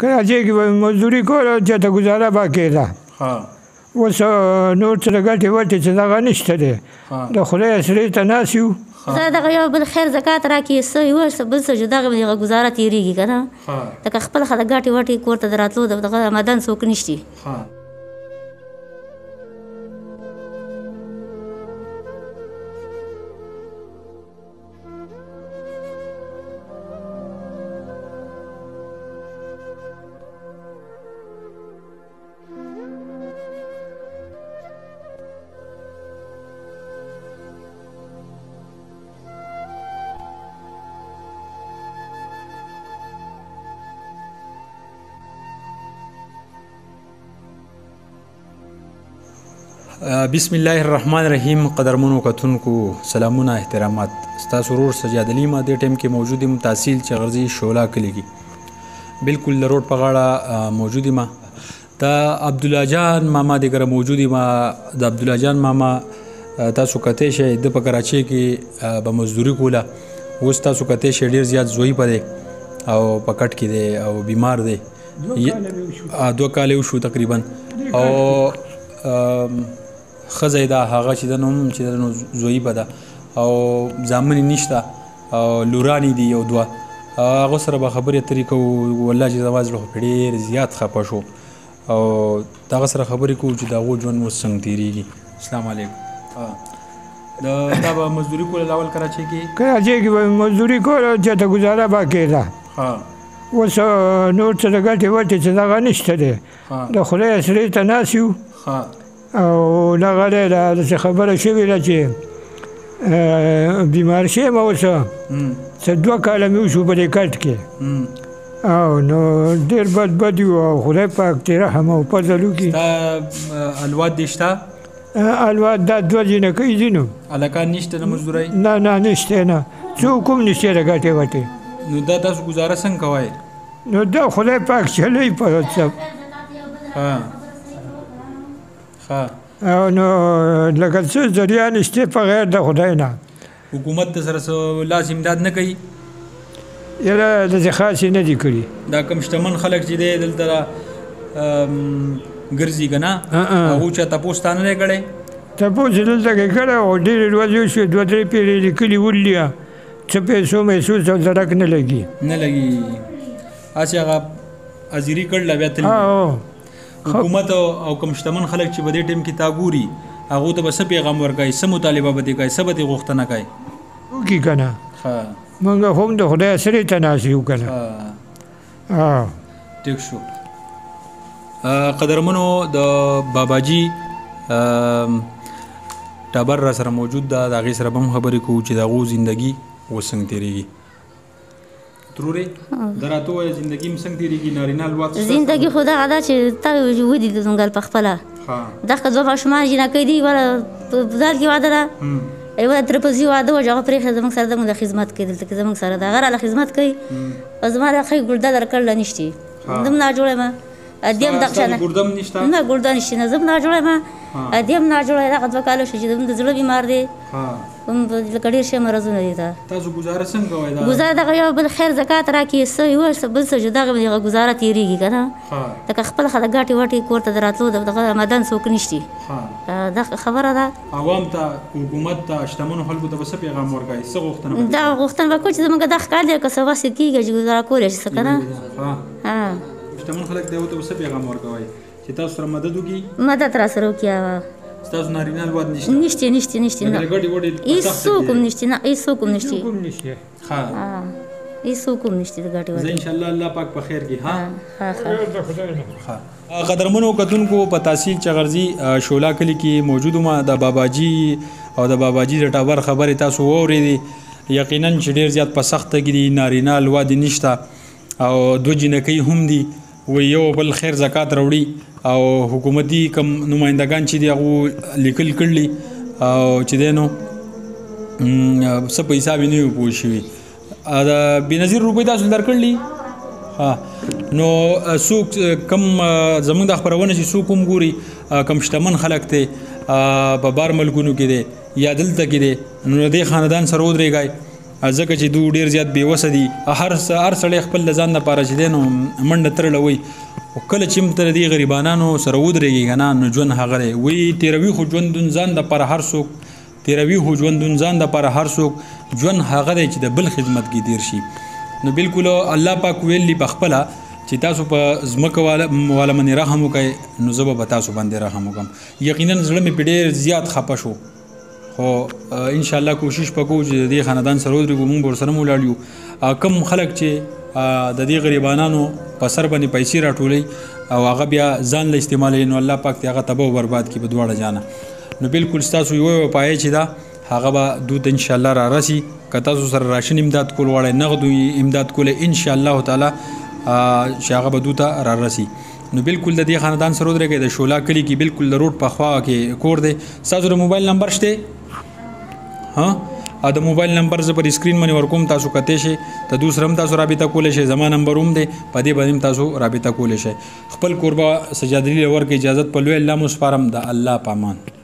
کله چې مزدوري کوله چېرته ګزاره به کېده اوس نور څه د ګټې وټې چې دغه نشته دی د خدای اسرې ته ناست یو زه دغه یو بل خیر زکات راکړي څه یو بل څه چې دغه ګزاره تېرېږي که نه لکه خپل خه د ګټې وټې کور ته د راتلو دغه مدن څوک نشتي بسم الله الرحمن الرحیم. قدرمنو کتونکو سلامونه احترامات. ستاسو ورور سجاد علي ما دې ټیم کې موجود یم تحصیل چغرزي شولا کلی کې بالکل د روډ په غاړه موجود یم. دا عبدالله جان ماما دغه موجود یم. د عبدالله جان ماما تاسو کته شئ د په کراچۍ کې به مزدوري کوله. اوس تاسو کته شئ ډېر زیات زوی پدې او پکټ کې دی او بیمار دی. 2 کال وشو تقریبا او خزه دا هغه چې د نوم چې د زوی بده او ځامن نشته او لورانی دی یو دوه هغه سره به خبرې اترې کوو. والله چې زما زړه خو ډېر زیات خفه شو او دغه سره خبرې کوو چې د هغو ژوند اوس څنګه تېرېږي. السلام علیکم. دا به مزدوري کوله لاول کراچۍ کې کراچۍ کې به مزدوري کوله چېرته ګزاره به کېده اوس نور څه د ګټې وټې چې دغه نشته دی د خدای اسرې ته ناست یو او دغه دی داسې خبره شوې ده چې بیمار شویم اوس څه 2 کاله مې وشو په دې کټ کې او نو ډېر بد یو او خدای پاک دې رحم او فضل وکړي. ستا الواد دې شته؟ الواد دا 2 جینکۍ دي نو هلکان نشته نه مزدورۍ؟ نه نشته نه څوک هم نشته د ګټې وټې. نو دا تاسو ګزاره څنګه کوئ؟ نو دا خدای پاک چلوي په څه او نو لکه څه ذریعه نشته په غیر د خدای نه. حکومت ته سره لاس امداد نه کوي؟ یاره داسې خاصې نه دي کړي. دا کم شتمن خلک چې دی دلته ګرځي که نه هغو چا تپوس تا نه دی کړی؟ تپوس دلته کې کړی او ډېرې ورځې وشوې 2-3 پیرې لیکلي ولي څه پیسو محسوس او زړک نه لګي هسې هغه حاضري کړله بیا تللي. حکومت او کم شتمن خلک چې په دې ټیم کې تا ګوري هغو ته به څه پیغام ورکوي څه مطالبه به دې کوي څه به دې غوښتنه کوي؟ وکړي که نه موږ هم د خدای اسرې ته ناست یو که نه. ټیک شو. قدرمنو د باباجي ټبر را سره موجود ده د هغې سره به هم خبرې کوو چې د هغو زندګي اوس څنګه تېرېږي. ترورې د راته ووایه زندګي هم څنګه تېرېږي؟ نارینه الواد زندګي خو دغه ده چې تا ودي د ځنګل په خپله دغه 2 ماشومان جینکۍ دي وله په بزار کې واده ده یوه ترپزي واده وه چې هغه پرېښه زموږ سره زموږ د خدمت کوي دلته کې زموږ سره د هغه راله خدمت کوي او زما د ښې ګلده درکړله نشتي زه هم ناجوړه یم ادیم دغه شانه نه ګلده نشته نه زه هم ناجوړه یم ادیم ناجوړه دغه 2 کاله شو چې د زړه بیمار دی لکه ډېر ښه مرضونه دي. تاسو ګزاره څنګه کوئ؟ ګزاره دغه یو بل خیر زکات راکړي څه یو بل څه چې دغه ګزاره تېرېږي که نه لکه خپل خه د ګټې وټې کور ته د راتلو دغه مدن څوک نشتي دغه خبره ده. عوام ته حکومت ته شتمنو خلکو ته به څه پیغام ورکوئ څه غوښتنه به؟ دغه غوښتنه به کوو چې زموږ دغه کار دی که څه وسې کېږي چې ګزاره کولی شي څه که نه شتمن خلک دی ورته به څه پیغام ورکوئ چې تاسو سره مدد وکړي؟ مدد را سره وکړي. ستاسو نارینه الواد نشته؟ نشته نه هېڅوک هم نشته نه هېڅوک هم نشته هېڅوک هم نشته د ګټې وټې. زه انشاءالله الله پاک په خیر کې. قدرمنو کتونکو په تحصیل چغرزي شولا کلي کې موجود وم. د باباجي او د باباجي د ټبر خبرې تاسو واورېدې. یقینا چې ډېر زیات په سخته کې دي. نارینه الواد نشته او 2 جینکۍ هم دي و یو بل خیر زکات راوړي او حکومتي کم نمایندګان چې دي هغو لیکل کړلي او چې دی نو څه په حساب یې نه وي پوه شوي. د بېنظیر روپۍ تاسو درکړلي نو څوک کم زموږ د خپرونه چې څوک هم ګوري کم شتمن خلک دی په بار ملکونو کې دی یا دلته کې دی نو د دې خاندان سره ودرېږئ ځکه چې دوی ډېر زیات بېوسه دي. هر سړی خپل د ځان لپاره چې دی نو منډه ترړه وي، خو کله چې هم ته د دې غریبانانو سره ودرېږي که نه نو ژوند هغه دی. وایي تېروي خو ژوندون ځان دپاره هر څوک، تېروي خو ژوندون ځان دپاره هر څوک، ژوند هغه دی چې د بل خدمت کې تېر شي. نو بالکل الله پاک ویلي په خپله چې تاسو په ځمکه والا باندې رحم وکړئ نو زه به تاسو باندې رحم وکړم. یقینا زړه مې پې ډېر زیات خفه شو، خو انشاءالله کوشش به کوو چې د دې خاندان سره ودرېږو، موږ به ورسره ولاړ یو. کم خلک چې د دې غریبانانو په سر باندې پیسې راټولوي او هغه بیا ځان له استعمالوي نو الله پاک دې هغه تباه او برباد کړي په دواړه جانه. نو بالکل ستاسو یوه پایه چې ده هغه به دوی ته انشاءالله را رسي. که تاسو سره راشن امداد کول غواړئ، نغد امداد کولی انشاءالله تعالی چې هغه به دوی ته را رسي. نو بالکل د دې خاندان سره ودرېږئ. د شولا کلي کې بالکل د روډ په خوا کې کور دی. ستاسو د موبایل نمبر شته؟ د موبایل نمبر زه پر سکرین باندې ورکوم، تاسو کتی شئ. د دوی سره هم تاسو رابطه کولی شئ. زما نمبر هم دی، په دې باندې هم تاسو رابطه کولی شئ. خپل کور به سجادري له ورکړئ. اجازت په لوی الله مو سپارم. د الله په امان.